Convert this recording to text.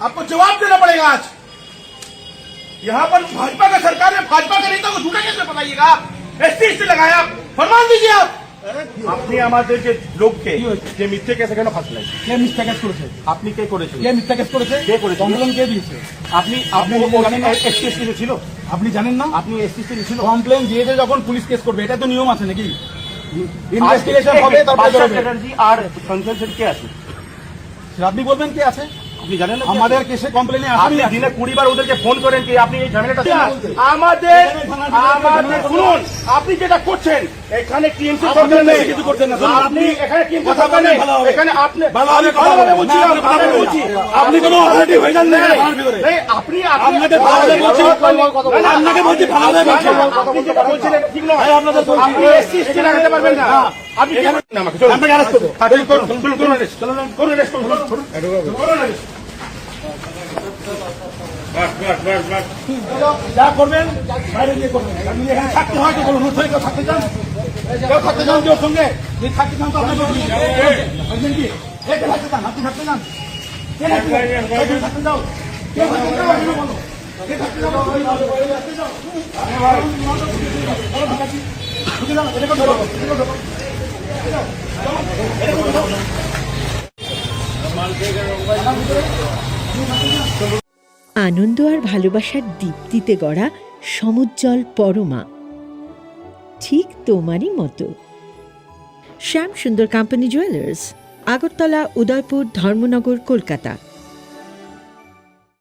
आपको जवाब देना पड़ेगा आज। यहाँ पर भाजपा का सरकार में भाजपा के नेता को झूठा कैसे बताइएगा आप? एसटी लगाया, फरमान दीजिए आप। আপনি আমাদের যে লোককে যে মিথ্যে কেসে কেন ফাঁসলেন? কে মিথ্যা কেস করেছে? আপনি কে করেছেন? কে মিথ্যা কেস করেছে? কে করেছে? কমপ্লেন কে দিয়েছে? আপনি আপনি জানেন না এসটি ছিল? আপনি জানেন না? আপনি এসটি ছিল? কমপ্লেন দিয়েছে যখন পুলিশ কেস করবে, এটা তো নিয়ম আছে নাকি? ইনভেস্টিগেশন হবে, তারপরে বাদশা বেরোবে। চ্যাটার্জি আর সঞ্জয় সেন কে আছে? আপনি বলবেন কে আছে? আপনি জানেন না? আমাদের কেসে কমপ্লেনে আপনি আসামি দিনে 20 বার ওদেরকে ফোন করেন কি আপনি এই ঝামেলাটা বলতে? আমাদের শুনুন, আপনি যেটা করছেন এখানে টিএমসি সরকার নেই, কিছু করছেন না। আপনি এখানে টিএমসি কথা সরকার বলেন নেই, ভালো হবে। এখানে আপনি ভালোভাবে কথা ভালোভাবে বলেন। বলছি, না, আপনি ভালোভাবে ভালোভাবে বলছি। আপনি কোনো অথরিটি হয়ে যান না আমার ভিতরে। এই আপনি আপনাকে ভালোভাবে বলছি। আপনাকে বলছি ভালোভাবে বলছি। আপনি যেটা বলছিলেন ঠিক নয়। ভাই, আপনাদের বলছি। আপনি এসসি লাগাতে পারবেন না। আপনি কি করবেন আমাকে? আপনাকে অ্যারেস্ট করবো। করুন arrest, করুন arrest, করুন arrest। যা করবেন বাইরে গিয়ে করবেন। আপনি এখানে থাকতে হয় তো বলুন, নতুন কেউ থাকতে চান? কেউ থাকতে চান কেউ সঙ্গে? যদি থাকতে চান তো আপনাকে বলছেন কি? কে থাকতে চান? আপনি থাকতে চান? কে থাকতে চান? কে থাকতে চাও? কে থাকতে চাও? আপনি বলো। কে থাকতে চাও? থাকতে চাও? বলো, ঠিক আছে। ঢুকে যাও, এটা করে ধরো, এটা করে ধরো। আনন্দ আর ভালোবাসার দীপ্তিতে গড়া সমুজ্জ্বল পরমা, ঠিক তোমারই মতো। শ্যাম সুন্দর কোম্পানি জুয়েলার্স, আগরতলা, উদয়পুর, ধর্মনগর, কলকাতা।